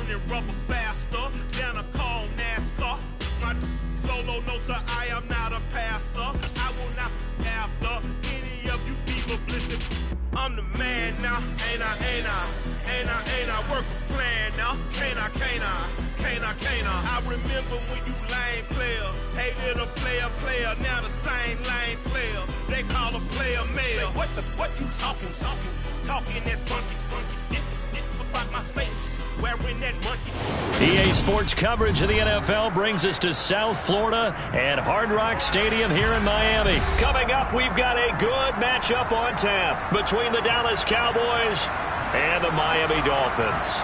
burning rubber faster than a cone NASCAR. My solo, no sir, I am not a passer. I will not after any of you fever blistered. I'm the man now, ain't I work a plan now, can't I? I remember when you lame player, hated a player, now the same lame player, they call a player mayor. What you talking that funky, about my face, wearing that monkey. EA Sports coverage of the NFL brings us to South Florida and Hard Rock Stadium here in Miami. Coming up, we've got a good matchup on tap between the Dallas Cowboys and the Miami Dolphins.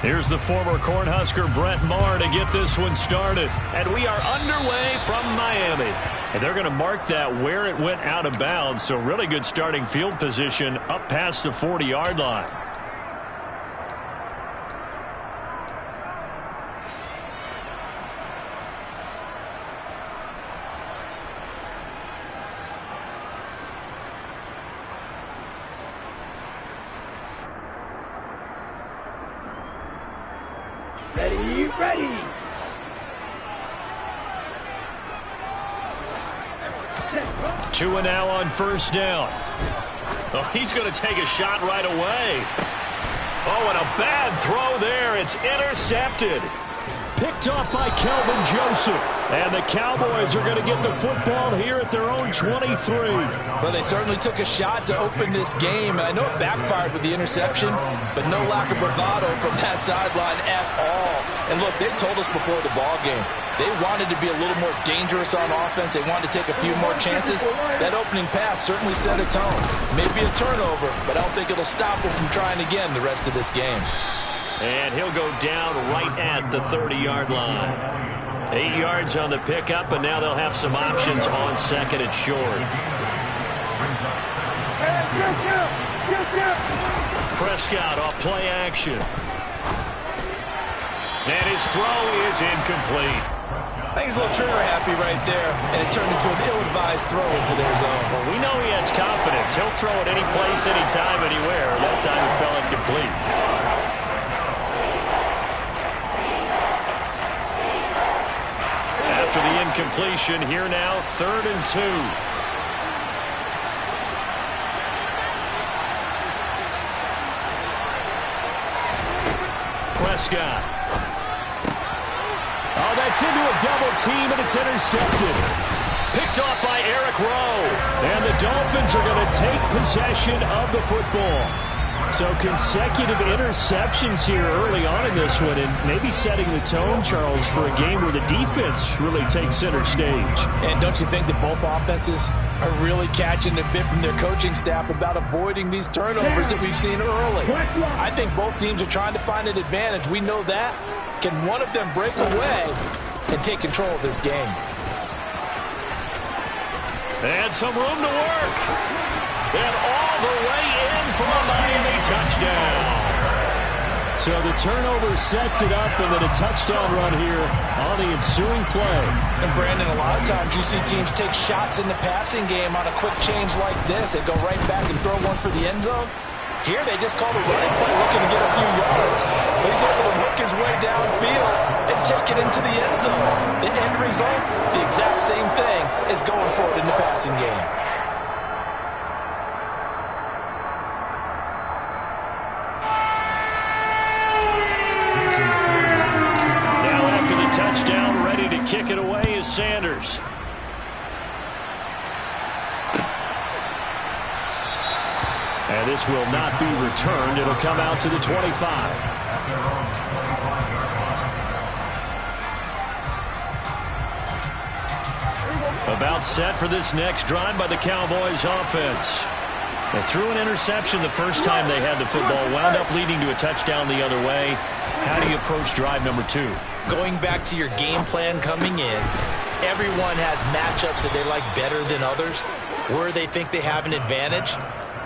Here's the former Cornhusker Brett Maher to get this one started. And we are underway from Miami. And they're going to mark that where it went out of bounds. So really good starting field position up past the 40-yard line. Ready. Tua now on first down. Oh, he's going to take a shot right away. Oh, and a bad throw there. It's intercepted. Picked off by Kelvin Joseph. And the Cowboys are going to get the football here at their own 23. Well, they certainly took a shot to open this game. I know it backfired with the interception, but no lack of bravado from that sideline at all. And look, they told us before the ball game, they wanted to be a little more dangerous on offense. They wanted to take a few more chances. That opening pass certainly set a tone. Maybe a turnover, but I don't think it'll stop them from trying again the rest of this game. And he'll go down right at the 30-yard line. 8 yards on the pickup, and now they'll have some options on second and short. Prescott off play action. And his throw is incomplete. I think he's a little trigger happy right there, and it turned into an ill-advised throw into their zone. Well, we know he has confidence. He'll throw it any place, anytime, anywhere. That time it fell incomplete. After the incompletion, here now, 3rd and 2. Prescott. Oh, that's into a double team, and it's intercepted. Picked off by Eric Rowe. And the Dolphins are going to take possession of the football. So consecutive interceptions here early on in this one, and maybe setting the tone, Charles, for a game where the defense really takes center stage. And don't you think that both offenses are really catching a bit from their coaching staff about avoiding these turnovers that we've seen early? I think both teams are trying to find an advantage. We know that. Can one of them break away and take control of this game? And some room to work. And all the way in for a Miami touchdown. So the turnover sets it up, and then a touchdown run here on the ensuing play. And Brandon, a lot of times you see teams take shots in the passing game on a quick change like this. They go right back and throw one for the end zone. Here they just called a running play looking to get a few yards. But he's able to work his way downfield and take it into the end zone. The end result, the exact same thing as going for it in the passing game. Touchdown, ready to kick it away is Sanders. And this will not be returned. It'll come out to the 25. About set for this next drive by the Cowboys offense. They threw an interception the first time they had the football, wound up leading to a touchdown the other way. How do you approach drive number 2? Going back to your game plan coming in, everyone has matchups that they like better than others, where they think they have an advantage.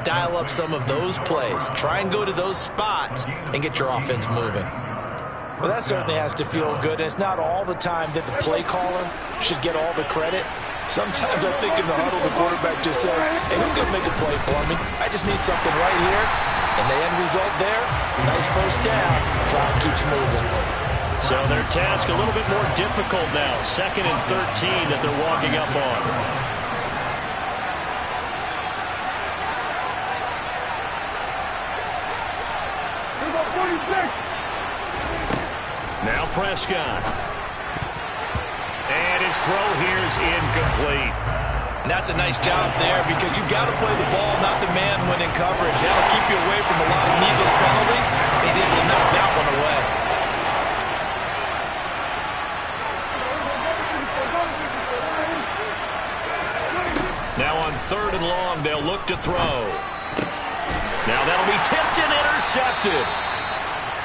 Dial up some of those plays. Try and go to those spots and get your offense moving. Well, that certainly has to feel good. And it's not all the time that the play caller should get all the credit. Sometimes I think in the huddle, the quarterback just says, hey, who's going to make a play for me? I just need something right here. And the end result there, nice first down. Drive keeps moving. So their task a little bit more difficult now. 2nd and 13 that they're walking up on. Now Prescott. And his throw here is incomplete. And that's a nice job there because you've got to play the ball, not the man when in coverage. That'll keep you away from a lot of needless penalties. He's able to knock that one away. Now on 3rd and long, they'll look to throw. Now that'll be tipped and intercepted.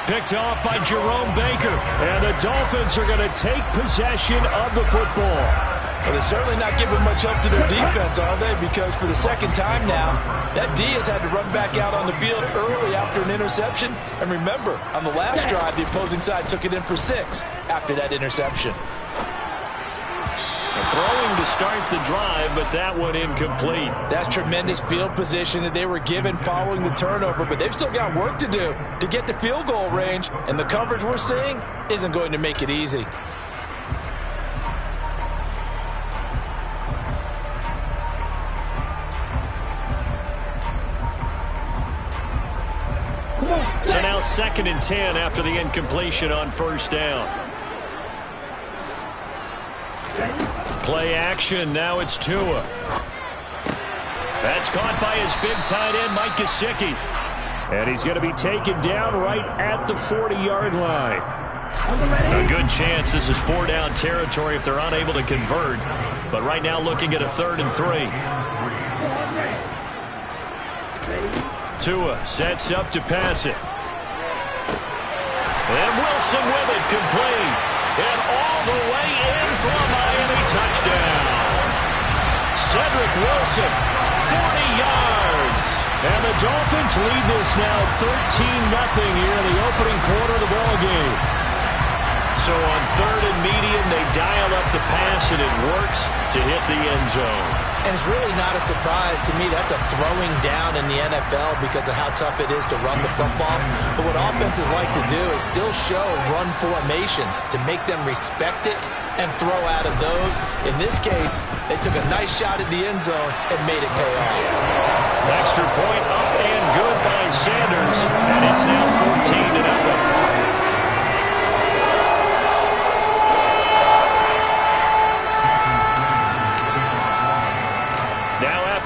Picked off by Jerome Baker. And the Dolphins are going to take possession of the football. Well, they're certainly not giving much up to their defense, are they? Because for the second time now, that D has had to run back out on the field early after an interception. And remember, on the last drive, the opposing side took it in for 6 after that interception. Throwing to start the drive, but that one incomplete. That's tremendous field position that they were given following the turnover, but they've still got work to do to get to field goal range, and the coverage we're seeing isn't going to make it easy. So now 2nd and 10 after the incompletion on 1st down. Play action, now it's Tua. That's caught by his big tight end, Mike Gesicki. And he's going to be taken down right at the 40-yard line. A good chance this is 4-down territory if they're unable to convert. But right now looking at a 3rd and 3. Tua sets up to pass it. And Wilson with it, complete. And all the way in for a Miami touchdown. Cedric Wilson, 40 yards. And the Dolphins lead this now 13-0 here in the opening quarter of the ballgame. So on 3rd and medium, they dial up the pass, and it works to hit the end zone. And it's really not a surprise to me. That's a throwing down in the NFL because of how tough it is to run the football. But what offenses like to do is still show run formations to make them respect it and throw out of those. In this case, they took a nice shot at the end zone and made it pay off. Extra point up and good by Sanders. And it's now 14-0.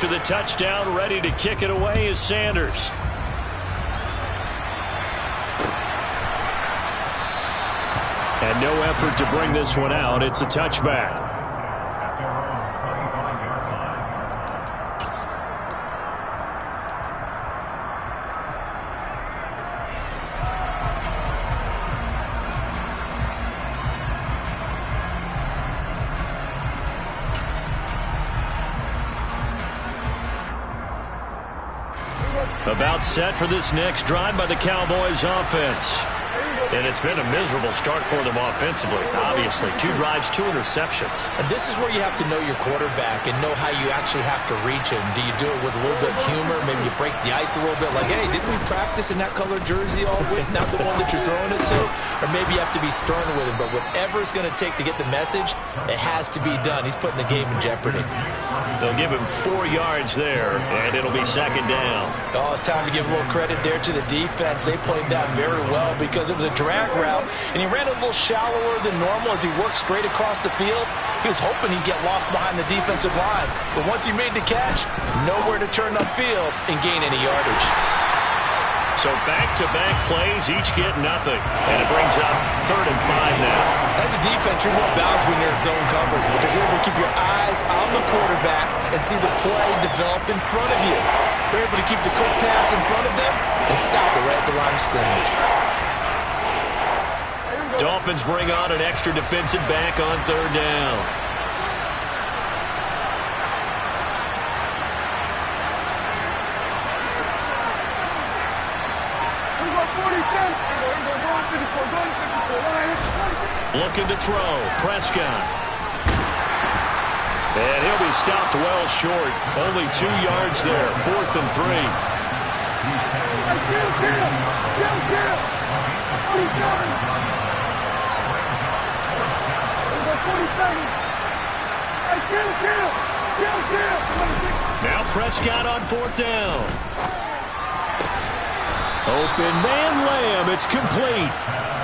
After the touchdown, ready to kick it away is Sanders. And no effort to bring this one out. It's a touchback. About set for this next drive by the Cowboys offense. And it's been a miserable start for them offensively. Obviously, 2 drives, 2 interceptions. And this is where you have to know your quarterback and know how you actually have to reach him. Do you do it with a little bit of humor? Maybe you break the ice a little bit like, hey, didn't we practice in that color jersey all week? Not the one that you're throwing it to? Or maybe you have to be stern with him. But whatever it's going to take to get the message, it has to be done. He's putting the game in jeopardy. They'll give him 4 yards there, and it'll be 2nd down. Oh, it's time to give a little credit there to the defense. They played that very well because it was a drag route, and he ran a little shallower than normal as he worked straight across the field. He was hoping he'd get lost behind the defensive line, but once he made the catch, nowhere to turn upfield and gain any yardage. So back-to-back plays, each get nothing. And it brings up 3rd and 5 now. As a defense, you're more balanced when you're in zone coverage because you're able to keep your eyes on the quarterback and see the play develop in front of you. They're able to keep the quick pass in front of them and stop it right at the line of scrimmage. Dolphins bring on an extra defensive back on 3rd down. Looking to throw. Prescott. And he'll be stopped well short. Only 2 yards there. 4th and 3. Now Prescott on 4th down. Open man Lamb. It's complete.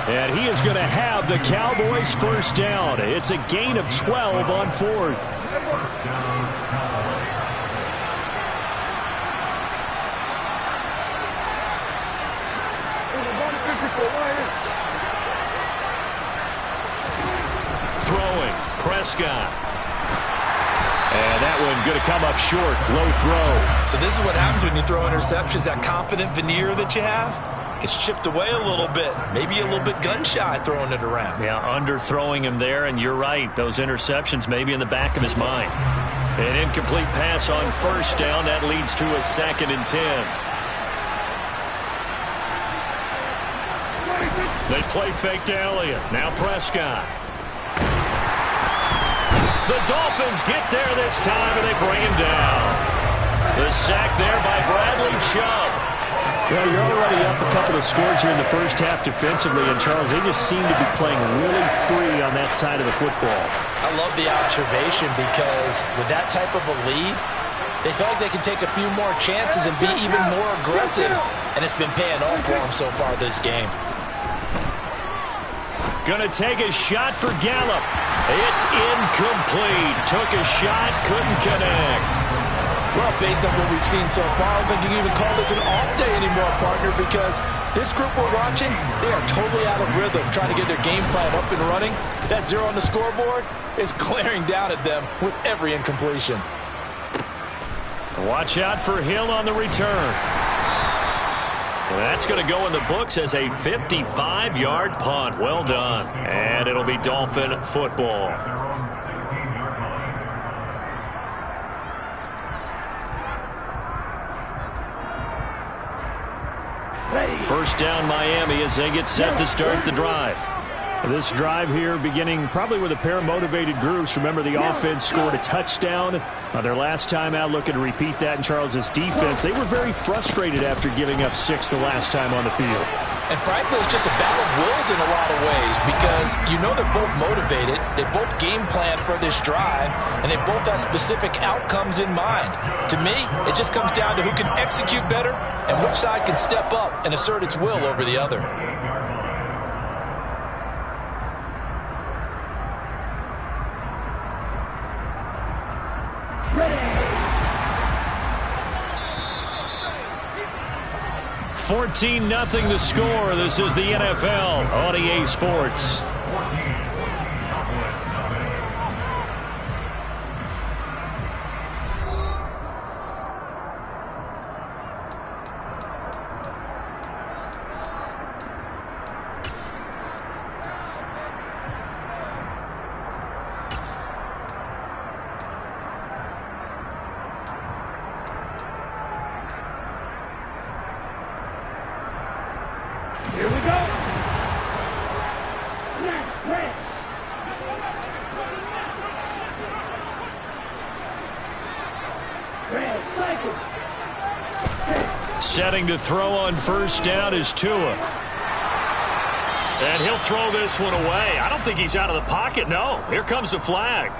And he is going to have the Cowboys' 1st down. It's a gain of 12 on 4th. Throwing. Prescott. And that one going to come up short. Low throw. So this is what happens when you throw interceptions. That confident veneer that you have gets chipped away a little bit. Maybe a little bit gun-shy throwing it around. Yeah, underthrowing him there, and you're right. Those interceptions may be in the back of his mind. An incomplete pass on 1st down. That leads to a 2nd and 10. They play fake to Elliott. Now Prescott. The Dolphins get there this time, and they bring him down. The sack there by Bradley Chubb. Well, you're already up a couple of scores here in the 1st half defensively, and Charles, they just seem to be playing really free on that side of the football. I love the observation because with that type of a lead, they feel like they can take a few more chances and be even more aggressive, and it's been paying off for them so far this game. Gonna take a shot for Gallup. It's incomplete. Took a shot, couldn't connect. Well, based on what we've seen so far, I don't think you can even call this an off day anymore, partner, because this group we're watching, they are totally out of rhythm, trying to get their game plan up and running. That 0 on the scoreboard is glaring down at them with every incompletion. Watch out for Hill on the return. That's going to go in the books as a 55-yard punt. Well done. And it'll be Dolphin football. First down Miami as they get set to start the drive. This drive here beginning probably with a pair of motivated groups. Remember, the offense scored a touchdown their last time out, looking to repeat that in Charles's defense. They were very frustrated after giving up 6 the last time on the field. And frankly, it's just a battle of wills in a lot of ways because you know they're both motivated, they both game plan for this drive, and they both have specific outcomes in mind. To me, it just comes down to who can execute better and which side can step up and assert its will over the other. Ready. 14-0 the score. This is the NFL on EA Sports. Here we go. Red. Setting to throw on first down is Tua. And he'll throw this one away. I don't think he's out of the pocket. No, here comes the flag.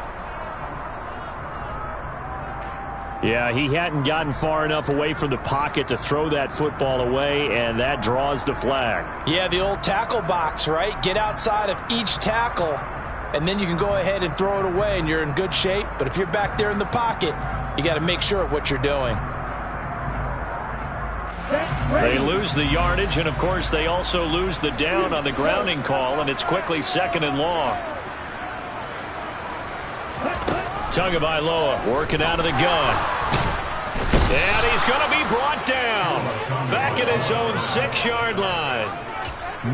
Yeah, he hadn't gotten far enough away from the pocket to throw that football away, and that draws the flag. Yeah, the old tackle box, right? Get outside of each tackle, and then you can go ahead and throw it away, and you're in good shape. But if you're back there in the pocket, you got to make sure of what you're doing. They lose the yardage, and, of course, they also lose the down on the grounding call, and it's quickly 2nd and long. Tagovailoa working out of the gun. And he's going to be brought down. Back at his own 6-yard line.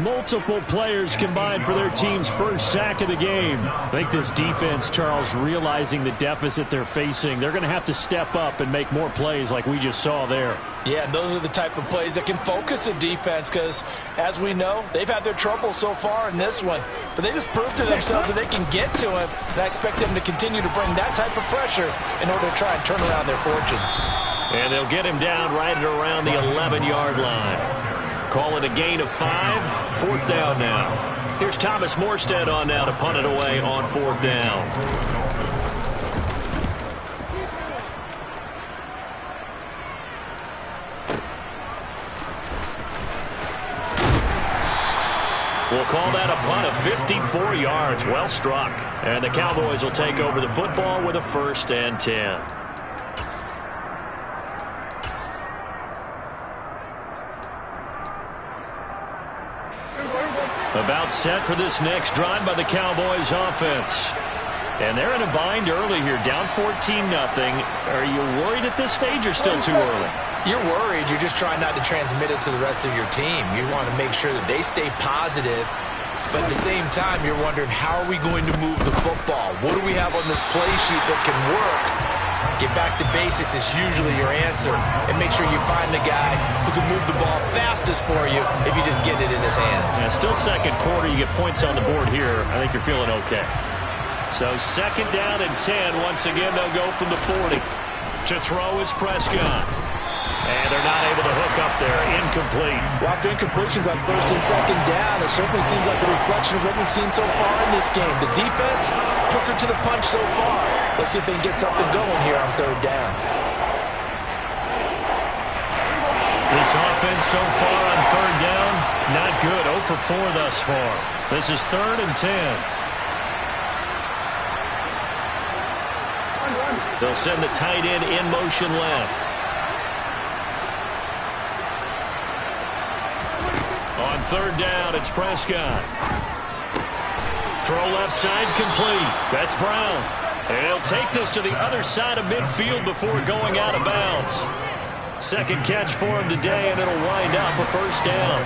Multiple players combined for their team's first sack of the game. I think this defense, Charles, realizing the deficit they're facing, they're going to have to step up and make more plays like we just saw there. Yeah, and those are the type of plays that can focus a defense because, as we know, they've had their trouble so far in this one. But they just proved to themselves that they can get to him, and I expect them to continue to bring that type of pressure in order to try and turn around their fortunes. And they'll get him down right at around the 11-yard line. Call it a gain of 5, 4th down now. Here's Thomas Morstead on now to punt it away on 4th down. We'll call that a punt of 54 yards. Well struck. And the Cowboys will take over the football with a 1st and 10. About set for this next drive by the Cowboys offense. And they're in a bind early here, down 14-0. Are you worried at this stage or still too early? You're worried. You're just trying not to transmit it to the rest of your team. You want to make sure that they stay positive. But at the same time, you're wondering, how are we going to move the football? What do we have on this play sheet that can work? Get back to basics is usually your answer. And make sure you find the guy who can move the ball fastest for you if you just get it in his hands. Yeah, still second quarter. You get points on the board here. I think you're feeling okay. So 2nd down and 10. Once again, they'll go from the 40. To throw is Prescott. And they're not able to hook up there. Incomplete. Well, after incompletions on 1st and 2nd down, it certainly seems like a reflection of what we've seen so far in this game. The defense, quicker to the punch so far. Let's see if they can get something going here on 3rd down. This offense so far on 3rd down, not good. 0 for 4 thus far. This is 3rd and 10. They'll send the tight end in motion left. On 3rd down, it's Prescott. Throw left side complete. That's Brown. And he'll take this to the other side of midfield before going out of bounds. 2nd catch for him today, and it'll wind up a 1st down.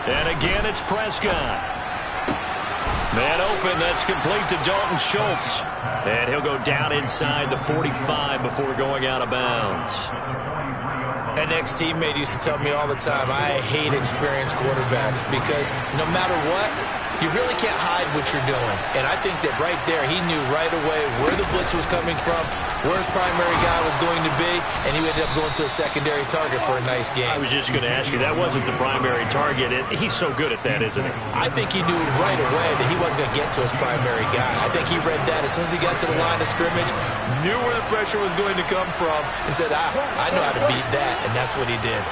And again, it's Prescott. Man open, that's complete to Dalton Schultz. And he'll go down inside the 45 before going out of bounds. An ex-teammate used to tell me all the time, I hate experienced quarterbacks because no matter what, you really can't hide what you're doing. And I think that right there, he knew right away where the blitz was coming from, where his primary guy was going to be, and he ended up going to a secondary target for a nice game. I was just going to ask you, that wasn't the primary target. He's so good at that, isn't he? I think he knew right away that he wasn't going to get to his primary guy. I think he read that as soon as he got to the line of scrimmage, knew where the pressure was going to come from, and said, I know how to beat that, and that's what he did.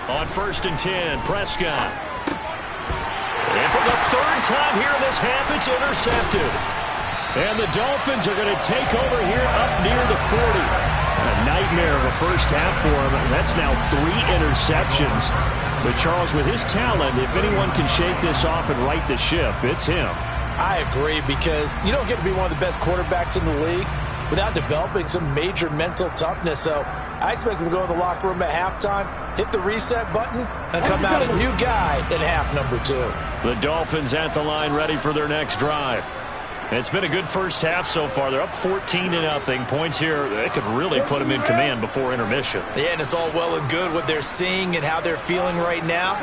On 1st and 10, Prescott. And for the 3rd time here in this half, it's intercepted. And the Dolphins are going to take over here up near the 40. A nightmare of a first half for him. That's now 3 interceptions. But Charles, with his talent, if anyone can shake this off and right the ship, it's him. I agree, because you don't get to be one of the best quarterbacks in the league without developing some major mental toughness. So I expect him to go in the locker room at halftime, hit the reset button, and come out a new guy in half number 2. The Dolphins at the line ready for their next drive. It's been a good first half so far. They're up 14-0. Points here, they could really put them in command before intermission. Yeah, and it's all well and good what they're seeing and how they're feeling right now.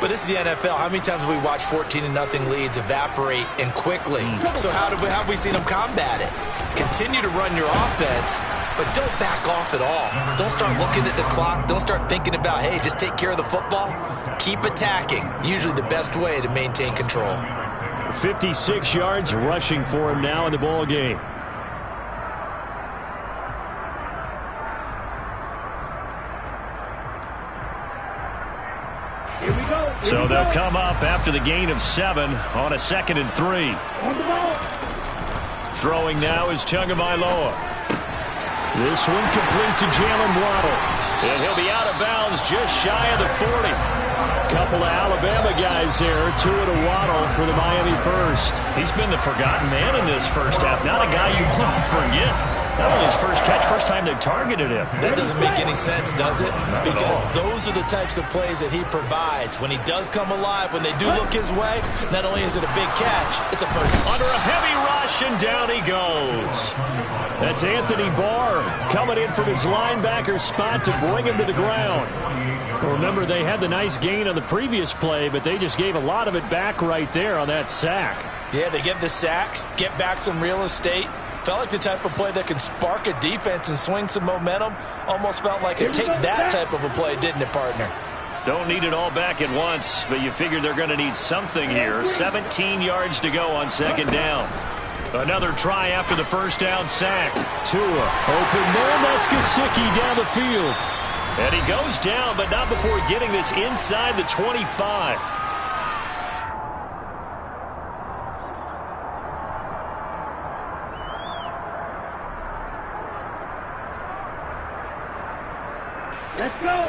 But this is the NFL. How many times have we watched 14-0 leads evaporate and quickly? So how have we seen them combat it? Continue to run your offense, but don't back off at all. Don't start looking at the clock. Don't start thinking about, hey, just take care of the football. Keep attacking. Usually the best way to maintain control. 56 yards rushing for him now in the ball game. So they'll come up after the gain of 7 on a 2nd and 3. Throwing now is Tagovailoa. This one complete to Jalen Waddle. And he'll be out of bounds just shy of the 40. Couple of Alabama guys there, 2 to Waddle for the Miami first. He's been the forgotten man in this first half. Not a guy you want to forget. That was his first catch, first time they've targeted him. That doesn't make any sense, does it? Because those are the types of plays that he provides. When he does come alive, when they do look his way, not only is it a big catch, it's a first. Under a heavy rush, and down he goes. That's Anthony Barr coming in from his linebacker spot to bring him to the ground. Remember, they had the nice gain on the previous play, but they just gave a lot of it back right there on that sack. Yeah, they get the sack, get back some real estate. Felt like the type of play that can spark a defense and swing some momentum. Almost felt like a take-that type of a play, didn't it, partner? Don't need it all back at once, but you figure they're going to need something here. 17 yards to go on 2nd down. Another try after the first down sack. Tua, open man, that's Gesicki down the field. And he goes down, but not before getting this inside the 25. Let's go.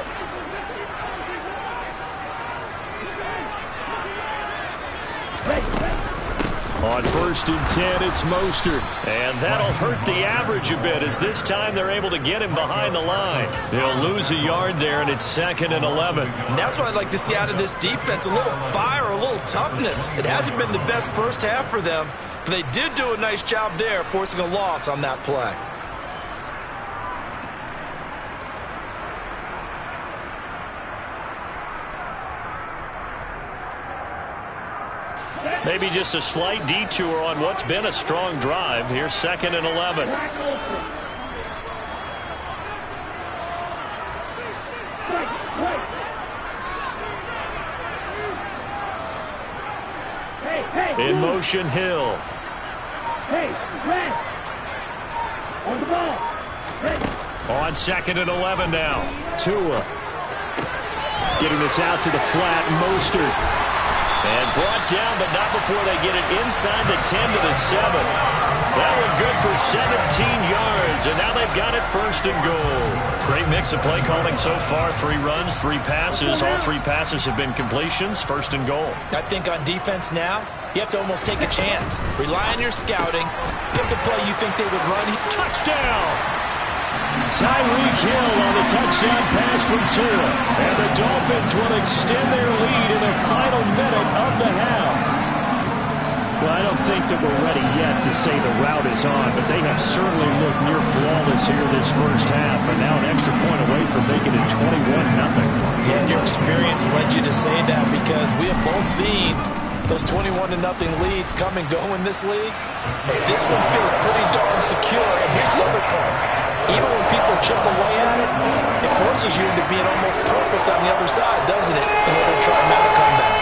On 1st and 10, it's Mostert. And that'll hurt the average a bit as this time they're able to get him behind the line. They'll lose a yard there, and it's 2nd and 11. And that's what I'd like to see out of this defense, a little fire, a little toughness. It hasn't been the best first half for them, but they did do a nice job there forcing a loss on that play. Maybe just a slight detour on what's been a strong drive. Here's 2nd and 11. In motion, Hill. On the ball. On 2nd and 11 now. Tua. Getting this out to the flat. Mostert. And brought down, but not before they get it inside the 10 to the 7. That one good for 17 yards, and now they've got it 1st and goal. Great mix of play calling so far. 3 runs, 3 passes. All 3 passes have been completions. 1st and goal. I think on defense now, you have to almost take a chance. Rely on your scouting. Pick a play you think they would run. Touchdown! Tyreek Hill on the touchdown pass from Tua. And the Dolphins will extend their lead in the final minute of the half. Well, I don't think that we're ready yet to say the route is on, but they have certainly looked near flawless here this first half, and now an extra point away from making it 21-0. Yeah, your experience led you to say that because we have both seen those 21-0 leads come and go in this league. But this one feels pretty darn secure, and here's the other part. Even when people chip away at it, it forces you into being almost perfect on the other side, doesn't it, in order to try and make a comeback.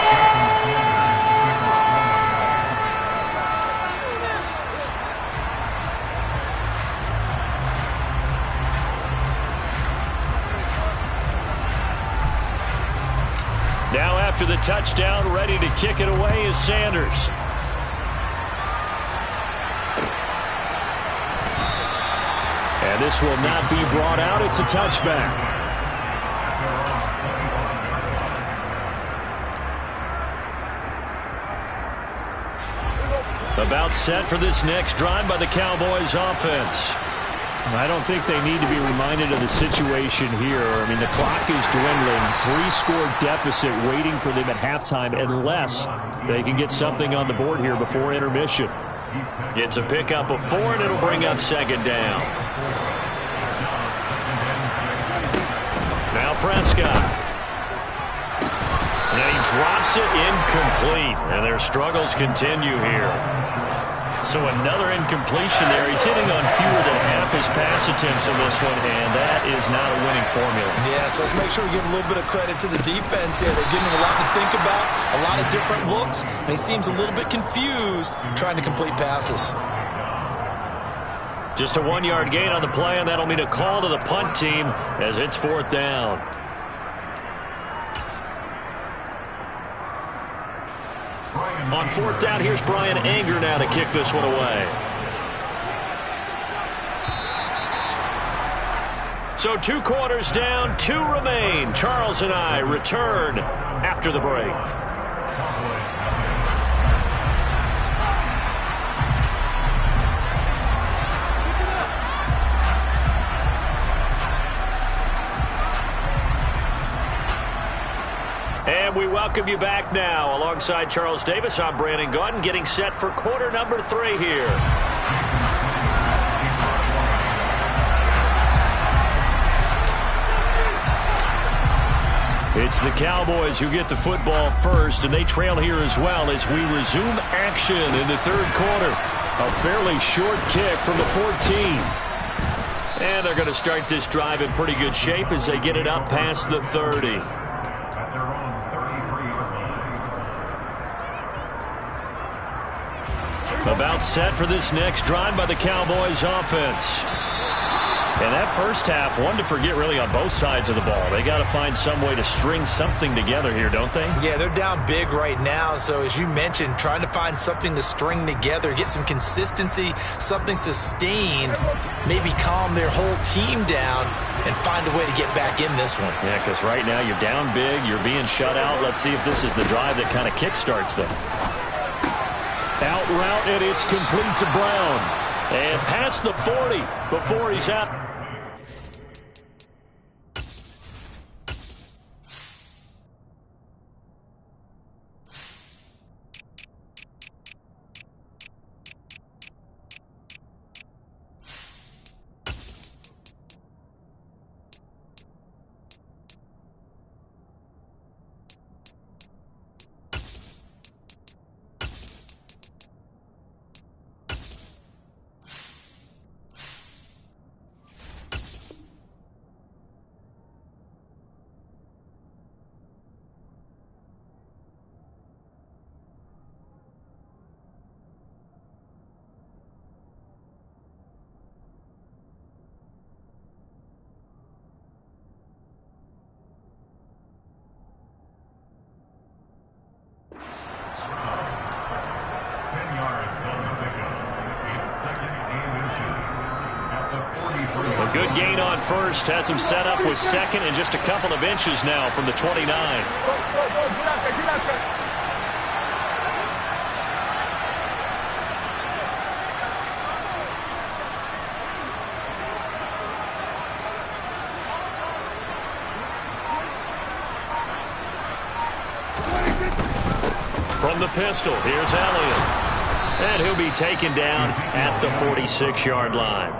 Now after the touchdown, ready to kick it away is Sanders. And this will not be brought out. It's a touchback. About set for this next drive by the Cowboys offense. I don't think they need to be reminded of the situation here. I mean, the clock is dwindling. 3-score deficit waiting for them at halftime unless they can get something on the board here before intermission. It's a pickup of 4, and it'll bring up 2nd down. Now Prescott. And he drops it incomplete. And their struggles continue here. So another incompletion there. He's hitting on fewer than half his pass attempts in this one, and that is not a winning formula. Yes, let's make sure we give a little bit of credit to the defense here. They're giving him a lot to think about, a lot of different looks, and he seems a little bit confused trying to complete passes. Just a 1-yard gain on the play, and that'll mean a call to the punt team as it's 4th down. On fourth down, here's Brian Anger now to kick this one away. So 2 quarters down, 2 remain. Charles and I return after the break. And we welcome you back now. Alongside Charles Davis, I'm Brandon Gaudin, getting set for quarter number 3 here. It's the Cowboys who get the football first, and they trail here as well as we resume action in the 3rd quarter. A fairly short kick from the 14. And they're going to start this drive in pretty good shape as they get it up past the 30. About set for this next drive by the Cowboys offense. And that first half, one to forget really on both sides of the ball. They got to find some way to string something together here, don't they? Yeah, they're down big right now. So as you mentioned, trying to find something to string together, get some consistency, something sustained, maybe calm their whole team down and find a way to get back in this one. Yeah, because right now you're down big, you're being shut out. Let's see if this is the drive that kind of kickstarts them. Out route, and it's complete to Brown. And past the 40 before he's out. A good gain on first, has him set up with second and just a couple of inches now from the 29. From the pistol, here's Elliott. And he'll be taken down at the 46-yard line.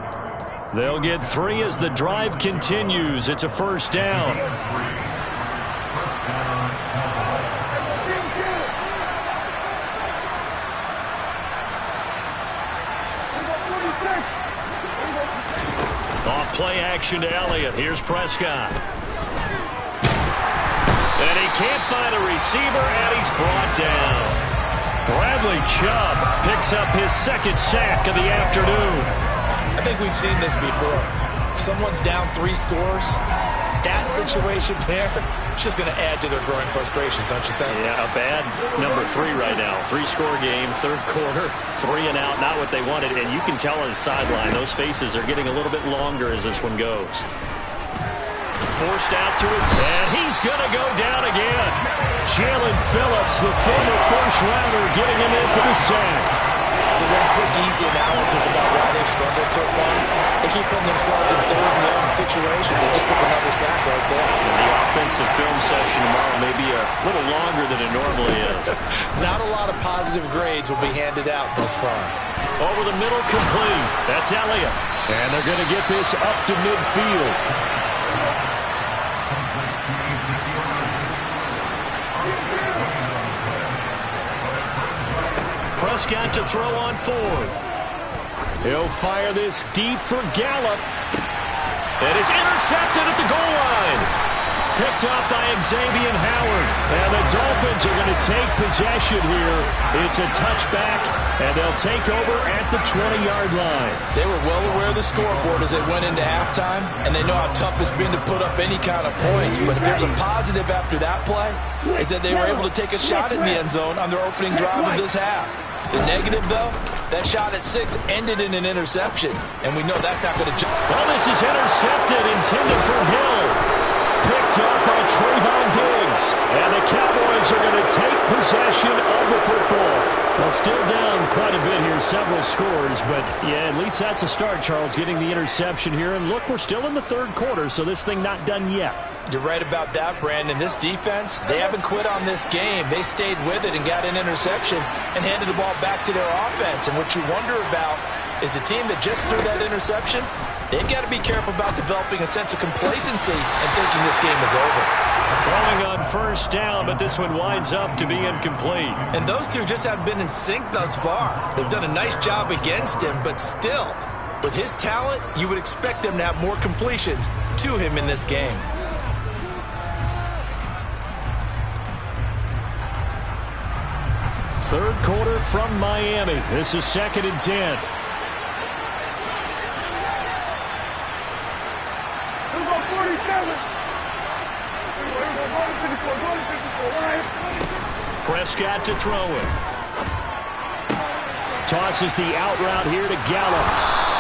They'll get 3 as the drive continues. It's a first down. Off play action to Elliott. Here's Prescott. And he can't find a receiver, and he's brought down. Bradley Chubb picks up his second sack of the afternoon. I think we've seen this before. Someone's down 3 scores. That situation there, it's just going to add to their growing frustrations, don't you think? Yeah, a bad number 3 right now. 3-score game, 3rd quarter, 3 and out, not what they wanted. And you can tell on the sideline, those faces are getting a little bit longer as this one goes. Forced out to it, and he's going to go down again. Jalen Phillips, the former first-rounder, getting him in for the sack. So one quick, easy analysis about why they've struggled so far. They keep putting themselves in 3rd and long situations. They just took another sack right there. And the offensive film session tomorrow may be a little longer than it normally is. Not a lot of positive grades will be handed out thus far. Over the middle, complete. That's Elliott. And they're going to get this up to midfield. Prescott to throw on 4th. He'll fire this deep for Gallup. And it's intercepted at the goal line. Picked up by Xavier Howard. And the Dolphins are going to take possession here. It's a touchback, and they'll take over at the 20-yard line. They were well aware of the scoreboard as they went into halftime, and they know how tough it's been to put up any kind of points. But if there's a positive after that play, is that they were able to take a shot in the end zone on their opening drive of this half. The negative, though, that shot at 6 ended in an interception, and we know that's not going to jump. Well, this is intercepted, intended for Hill. Picked up by Trayvon Diggs. And the Cowboys are going to take possession of the football. Well, still down quite a bit here, several scores. But, yeah, at least that's a start, Charles, getting the interception here. And, look, we're still in the third quarter, so this thing not done yet. You're right about that, Brandon. This defense, they haven't quit on this game. They stayed with it and got an interception and handed the ball back to their offense. And what you wonder about is the team that just threw that interception, they've got to be careful about developing a sense of complacency and thinking this game is over. Throwing on first down, but this one winds up to be incomplete. And those two just haven't been in sync thus far. They've done a nice job against him, but still, with his talent, you would expect them to have more completions to him in this game. Third quarter from Miami. This is 2nd and 10. Prescott to throw it. Tosses the out route here to Gallup.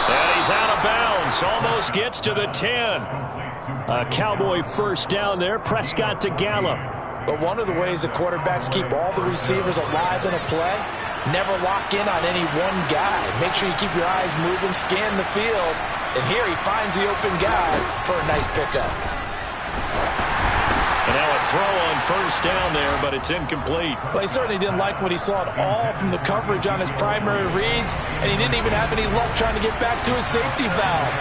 And he's out of bounds. Almost gets to the 10. A Cowboy first down there. Prescott to Gallup. But one of the ways the quarterbacks keep all the receivers alive in a play, never lock in on any one guy. Make sure you keep your eyes moving, scan the field. And here he finds the open guy for a nice pickup. And now a throw on first down there, but it's incomplete. Well, he certainly didn't like what he saw at all from the coverage on his primary reads, and he didn't even have any luck trying to get back to his safety valve.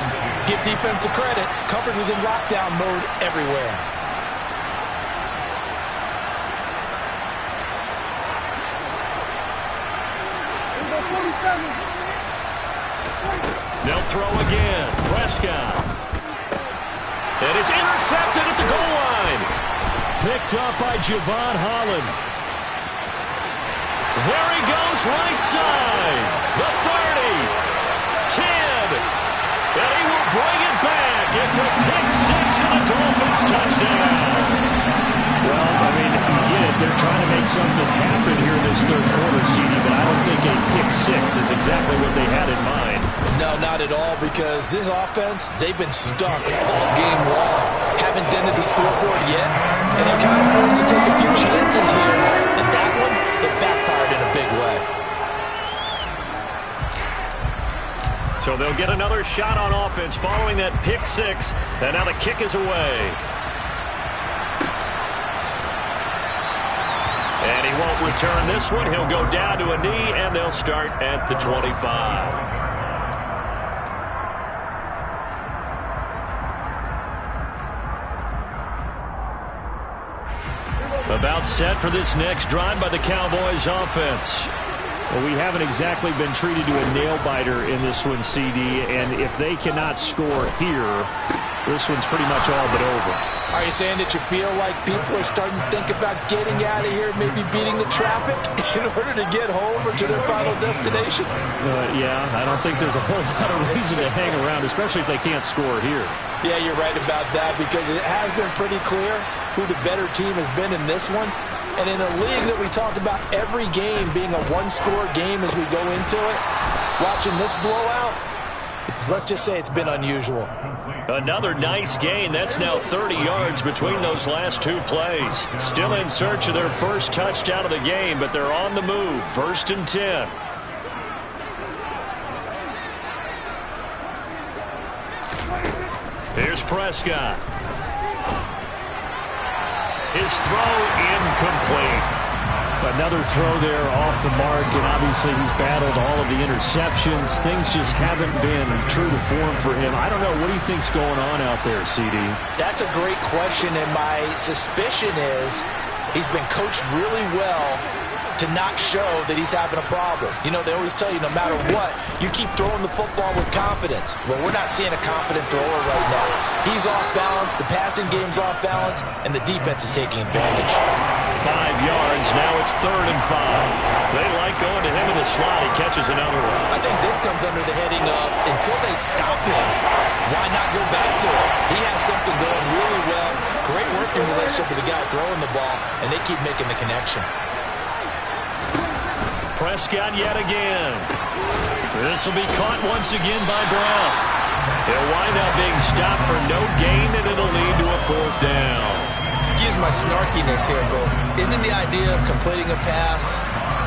Give defense a credit. Coverage was in lockdown mode everywhere. They'll throw again. Prescott. And it's intercepted at the goal line. Picked up by Javon Holland. There he goes, right side. The 30. 10. And he will bring it back. It's a pick six and a Dolphins touchdown. Well, I mean, you get it. They're trying to make something happen here in this third quarter, CD, but I don't think a pick six is exactly what they had in mind. No, not at all, because this offense, they've been stuck all game long. Haven't dented the scoreboard yet, and they're kind of forced to take a few chances here. And that one, it backfired in a big way. So they'll get another shot on offense following that pick six, and now the kick is away. And he won't return this one. He'll go down to a knee, and they'll start at the 25. About set for this next drive by the Cowboys offense. Well, we haven't exactly been treated to a nail-biter in this one, CD, and if they cannot score here, this one's pretty much all but over. Are you saying that you feel like people are starting to think about getting out of here, maybe beating the traffic in order to get home or to their final destination? Yeah, I don't think there's a whole lot of reason to hang around, especially if they can't score here. Yeah, you're right about that, because it has been pretty clear who the better team has been in this one. And in a league that we talk about every game being a one-score game as we go into it, watching this blowout, let's just say it's been unusual. Another nice gain. That's now 30 yards between those last two plays. Still in search of their first touchdown of the game, but they're on the move. 1st and 10. Here's Prescott. His throw incomplete. Another throw there off the mark, and obviously he's battled all of the interceptions. Things just haven't been true to form for him. I don't know. What do you think's going on out there, CD? That's a great question, and my suspicion is he's been coached really well to not show that he's having a problem. You know, they always tell you no matter what, you keep throwing the football with confidence. Well, we're not seeing a confident thrower right now. He's off balance, the passing game's off balance, and the defense is taking advantage. 5 yards, now it's 3rd and 5. They like going to him in the slot. He catches another one. I think this comes under the heading of, until they stop him, why not go back to it? He has something going really well. Great working relationship with the guy throwing the ball, and they keep making the connection. Prescott yet again. This will be caught once again by Brown. He'll wind up being stopped for no gain, and it'll lead to a 4th down. Excuse my snarkiness here, but isn't the idea of completing a pass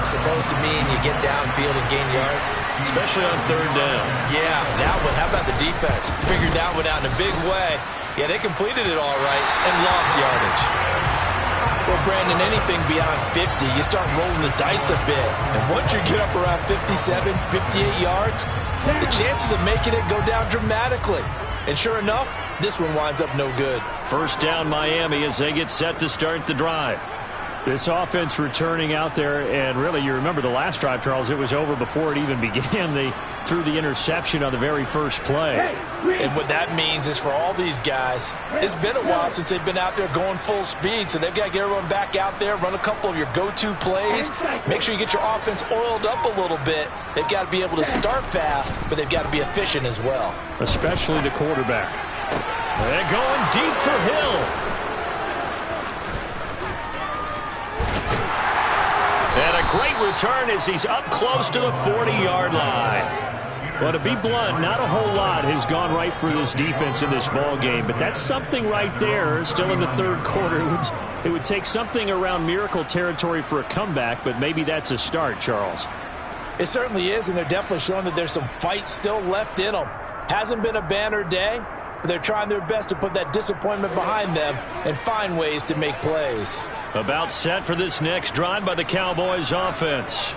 supposed to mean you get downfield and gain yards? Especially on 3rd down. Yeah, that one. How about the defense? Figured that one out in a big way. Yeah, they completed it all right and lost yardage. Well, Brandon, anything beyond 50, you start rolling the dice a bit. And once you get up around 57, 58 yards, the chances of making it go down dramatically. And sure enough, this one winds up no good. 1st down Miami as they get set to start the drive. This offense returning out there, and really, you remember the last drive, Charles, it was over before it even began. They threw the interception on the very first play. And what that means is for all these guys, it's been a while since they've been out there going full speed, so they've got to get everyone back out there, run a couple of your go-to plays, make sure you get your offense oiled up a little bit. They've got to be able to start fast, but they've got to be efficient as well. Especially the quarterback. They're going deep for Hill. And a great return as he's up close to the 40-yard line. Well, to be blunt, not a whole lot has gone right for this defense in this ball game, but that's something right there. Still in the 3rd quarter, it would take something around miracle territory for a comeback, but maybe that's a start, Charles. It certainly is, and they're definitely showing that there's some fight still left in them. Hasn't been a banner day, but they're trying their best to put that disappointment behind them and find ways to make plays. About set for this next drive by the Cowboys offense.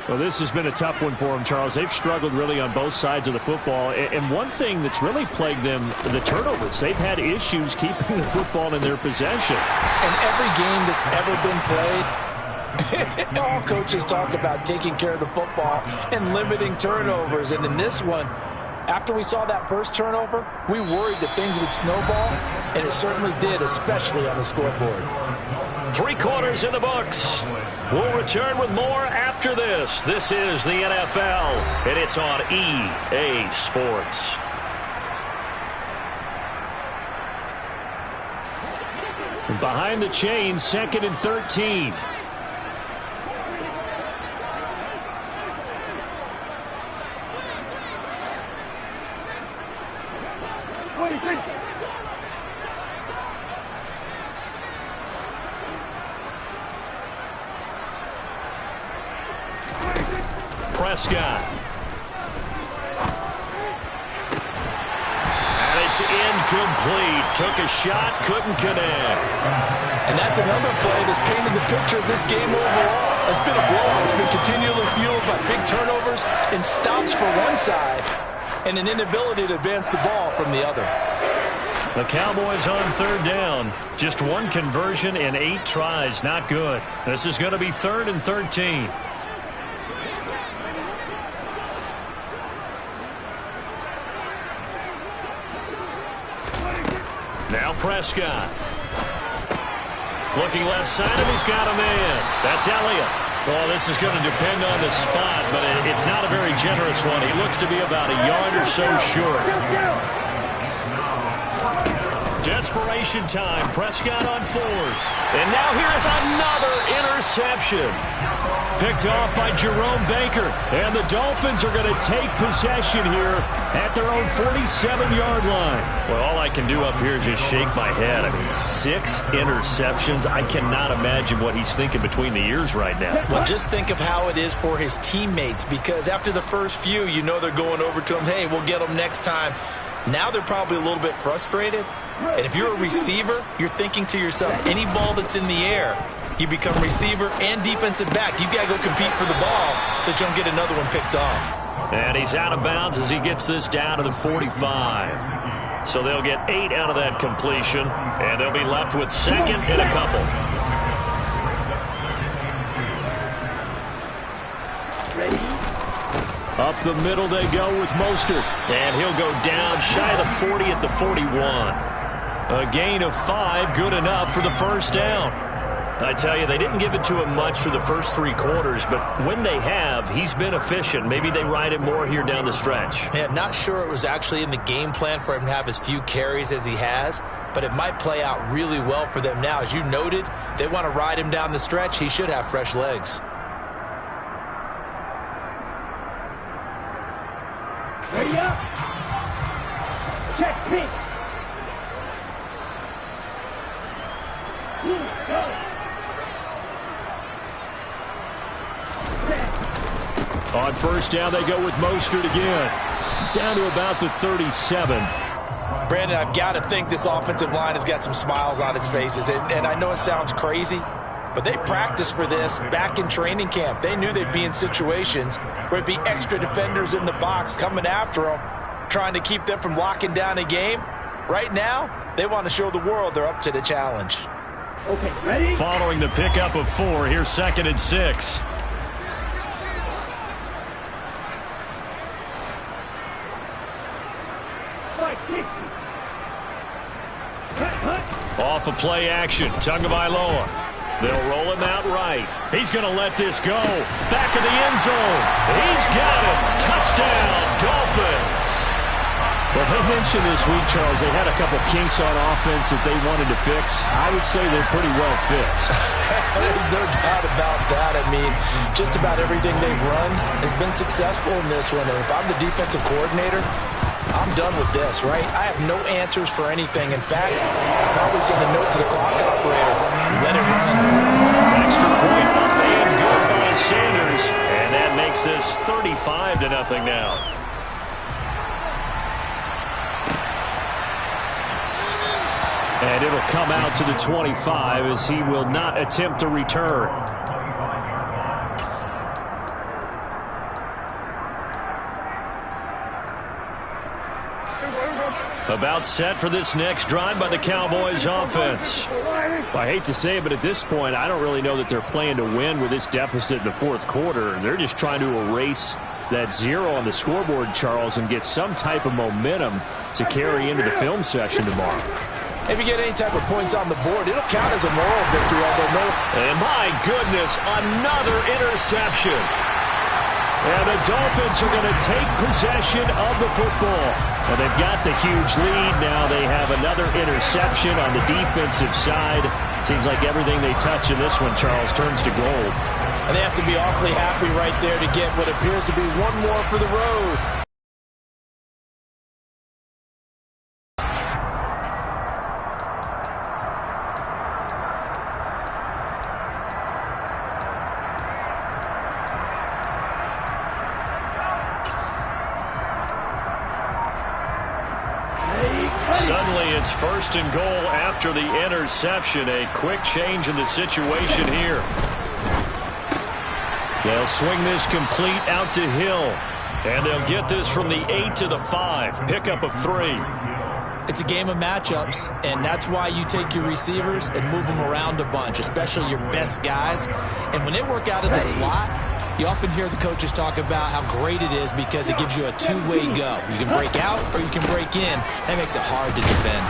Well, this has been a tough one for them, Charles. They've struggled really on both sides of the football. And one thing that's really plagued them, the turnovers. They've had issues keeping the football in their possession. And every game that's ever been played, all coaches talk about taking care of the football and limiting turnovers. And in this one, after we saw that first turnover, we worried that things would snowball, and it certainly did, especially on the scoreboard. 3 quarters in the books. We'll return with more after this. This is the NFL, and it's on EA Sports. Behind the chains, 2nd and 13. Prescott. And it's incomplete. Took a shot, couldn't connect. And that's another play that's painted the picture of this game overall. It's been a blowout. It's been continually fueled by big turnovers and stops for one side and an inability to advance the ball from the other. The Cowboys on 3rd down. Just 1 conversion in 8 tries. Not good. This is going to be 3rd and 13. Now Prescott. Looking left side of, he's got a man. That's Elliott. Well, this is going to depend on the spot, but it's not a very generous one. He looks to be about a yard or so short. Desperation time. Prescott on 4th. And now here's another interception. Picked off by Jerome Baker. And the Dolphins are going to take possession here at their own 47-yard line. Well, all I can do up here is just shake my head. I mean, 6 interceptions. I cannot imagine what he's thinking between the ears right now. Well, just think of how it is for his teammates, because after the first few, you know they're going over to him, hey, we'll get them next time. Now they're probably a little bit frustrated. And if you're a receiver, you're thinking to yourself, any ball that's in the air, you become receiver and defensive back. You've got to go compete for the ball so that you don't get another one picked off. And he's out of bounds as he gets this down to the 45. So they'll get 8 out of that completion, and they'll be left with 2nd and a couple. Up the middle they go with Mostert. And he'll go down shy of the 40 at the 41. A gain of 5, good enough for the first down. I tell you, they didn't give it to him much for the first 3 quarters, but when they have, he's been efficient. Maybe they ride him more here down the stretch. Yeah, not sure it was actually in the game plan for him to have as few carries as he has, but it might play out really well for them now. As you noted, if they want to ride him down the stretch, he should have fresh legs. Ready up. Check pitch. Go. On first down, they go with Mostert again. Down to about the 37. Brandon, I've got to think this offensive line has got some smiles on its faces. And I know it sounds crazy, but they practiced for this back in training camp. They knew they'd be in situations where it'd be extra defenders in the box coming after them, trying to keep them from locking down a game. Right now, they want to show the world they're up to the challenge. Okay, ready? Following the pickup of 4, here's 2nd and 6. Off of play action, Tagovailoa. They'll roll him out right. He's going to let this go. Back of the end zone. He's got him. Touchdown, Dolphins. Well, they mentioned this week, Charles, they had a couple kinks on offense that they wanted to fix. I would say they're pretty well fixed. There's no doubt about that. I mean, just about everything they've run has been successful in this one. And if I'm the defensive coordinator, I'm done with this, right? I have no answers for anything. In fact, I'll probably send a note to the clock operator. Let it run. Extra point up and good by Sanders. And that makes this 35-0 now. And it'll come out to the 25 as he will not attempt to return. About set for this next drive by the Cowboys offense. I hate to say it, but at this point, I don't really know that they're playing to win with this deficit in the fourth quarter. They're just trying to erase that 0 on the scoreboard, Charles, and get some type of momentum to carry into the film session tomorrow. If you get any type of points on the board, it'll count as a moral victory, although no. And my goodness, another interception. And the Dolphins are going to take possession of the football. Well, they've got the huge lead. Now they have another interception on the defensive side. Seems like everything they touch in this one, Charles, turns to gold. And they have to be awfully happy right there to get what appears to be one more for the road. Suddenly it's 1st and goal after the interception. A quick change in the situation here. They'll swing this complete out to Hill. And they'll get this from the 8 to the 5. Pickup of 3. It's a game of matchups, and that's why you take your receivers and move them around a bunch, especially your best guys. And when they work out of the slot, you often hear the coaches talk about how great it is because it gives you a two-way go. You can break out or you can break in. That makes it hard to defend.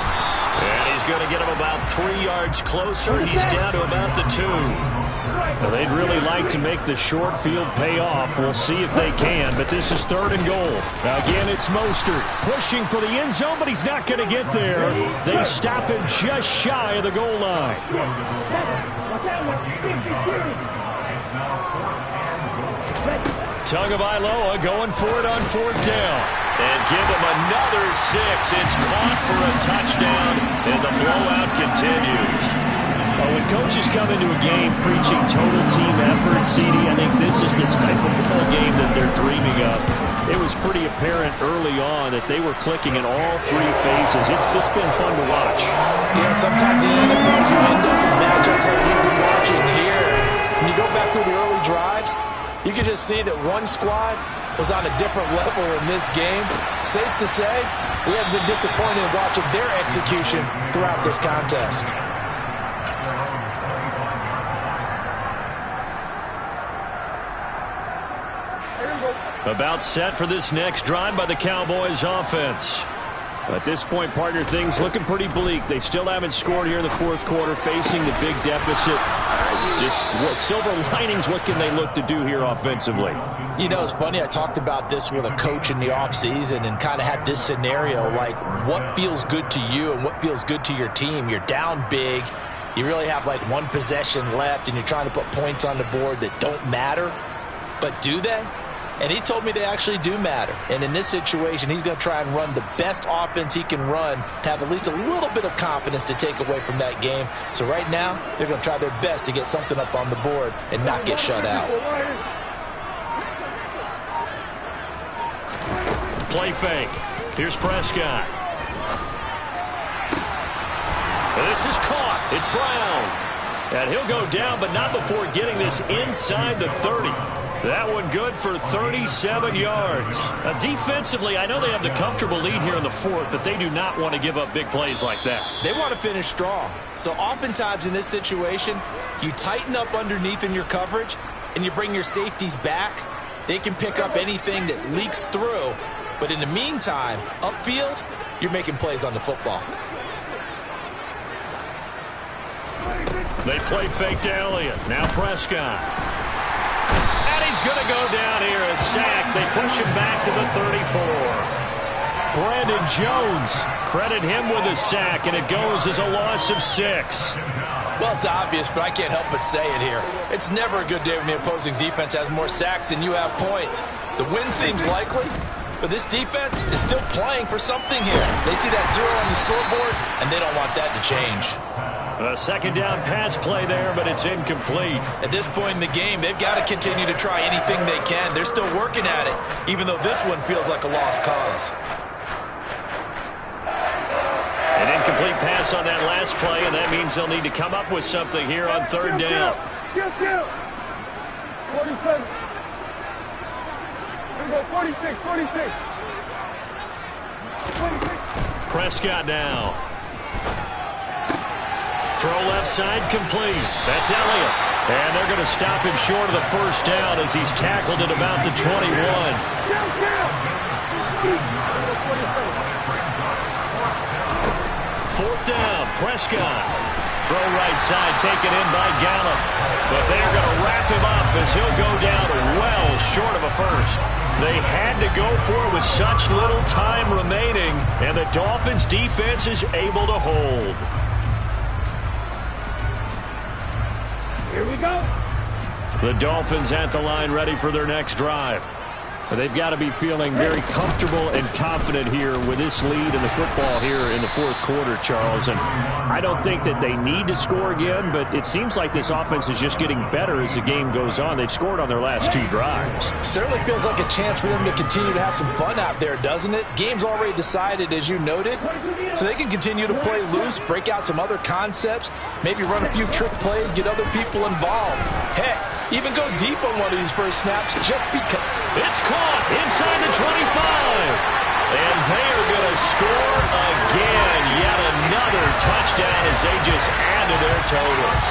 And he's going to get him about 3 yards closer. He's down to about the 2. Well, they'd really like to make the short field pay off. We'll see if they can, but this is 3rd and goal. Again, it's Mostert pushing for the end zone, but he's not going to get there. They stop him just shy of the goal line. Tagovailoa going for it on 4th down. And give him another 6. It's caught for a touchdown, and the blowout continues. Well, when coaches come into a game preaching total team effort, CD, I think this is the type of ball game that they're dreaming of. It was pretty apparent early on that they were clicking in all 3 phases. It's been fun to watch. Yeah, sometimes you end up with matchups like we've been watching here. When you go back through the early drives, you can just see that one squad was on a different level in this game. Safe to say, we have been disappointed in watching their execution throughout this contest. About set for this next drive by the Cowboys offense. At this point, partner, things looking pretty bleak. They still haven't scored here in the fourth quarter, facing the big deficit. Just what silver linings, what can they look to do here offensively? You know, it's funny. I talked about this with a coach in the offseason and kind of had this scenario, like what feels good to you and what feels good to your team. You're down big. You really have like one possession left, and you're trying to put points on the board that don't matter. But do they? And he told me they actually do matter. And in this situation, he's going to try and run the best offense he can run to have at least a little bit of confidence to take away from that game. So right now, they're going to try their best to get something up on the board and not get shut out. Play fake. Here's Prescott. This is caught. It's Brown. And he'll go down, but not before getting this inside the 30. That one good for 37 yards. Defensively, I know they have the comfortable lead here in the fourth, but they do not want to give up big plays like that. They want to finish strong. So oftentimes in this situation, you tighten up underneath in your coverage, and you bring your safeties back. They can pick up anything that leaks through. But in the meantime, upfield, you're making plays on the football. They play fake to Elliott. Now Prescott. And he's going to go down here. A sack. They push him back to the 34. Brandon Jones. Credit him with a sack, and it goes as a loss of 6. Well, it's obvious, but I can't help but say it here. It's never a good day when the opposing defense has more sacks than you have points. The win seems likely, but this defense is still playing for something here. They see that 0 on the scoreboard, and they don't want that to change. A second down pass play there, but it's incomplete. At this point in the game, they've got to continue to try anything they can. They're still working at it, even though this one feels like a lost cause. An incomplete pass on that last play, and that means they'll need to come up with something here on third down. 47. Here we go, 46, 46. 46. Prescott now. Throw left side complete. That's Elliott. And they're going to stop him short of the first down as he's tackled at about the 21. Fourth down, Prescott. Throw right side taken in by Gallup. But they're going to wrap him up as he'll go down well short of a first. They had to go for it with such little time remaining, and the Dolphins defense is able to hold. Here we go. The Dolphins at the line ready for their next drive. They've got to be feeling very comfortable and confident here with this lead in the football here in the fourth quarter, Charles. And I don't think that they need to score again, but it seems like this offense is just getting better as the game goes on. They've scored on their last 2 drives. Certainly feels like a chance for them to continue to have some fun out there, doesn't it? Game's already decided, as you noted, so they can continue to play loose, break out some other concepts, maybe run a few trick plays, get other people involved. Heck, even go deep on one of these first snaps just because. It's caught inside the 25. And they are going to score again. Yet another touchdown as they just add to their totals.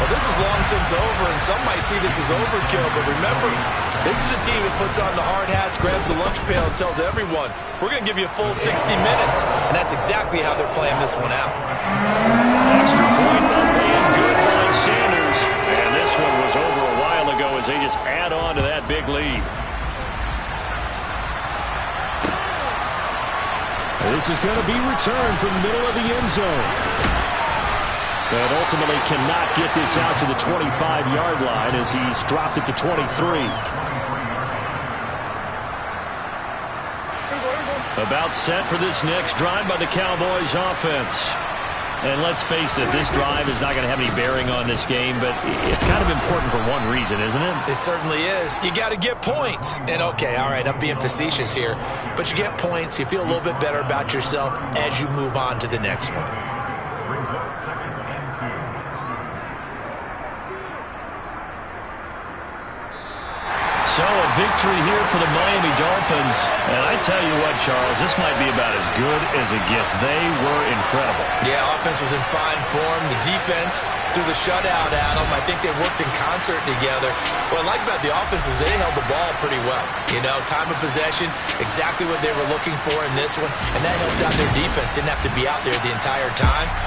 Well, this is long since over, and some might see this as overkill. But remember, this is a team that puts on the hard hats, grabs the lunch pail, and tells everyone, we're going to give you a full 60 minutes. And that's exactly how they're playing this one out. Extra point not being good by Sanders. And this one was over a while ago as they just add on to that big lead. This is going to be returned from the middle of the end zone. And ultimately cannot get this out to the 25-yard line as he's dropped it to 23. About set for this next drive by the Cowboys offense. And let's face it, this drive is not going to have any bearing on this game, but it's kind of important for one reason, isn't it? It certainly is. You got to get points. And okay, all right, I'm being facetious here, but you get points, you feel a little bit better about yourself as you move on to the next one. So a victory here for the Miami Dolphins. And I tell you what, Charles, this might be about as good as it gets. They were incredible. Yeah, offense was in fine form. The defense threw the shutout at them. I think they worked in concert together. What I like about the offense is they held the ball pretty well. You know, time of possession, exactly what they were looking for in this one. And that helped out their defense. Didn't have to be out there the entire time.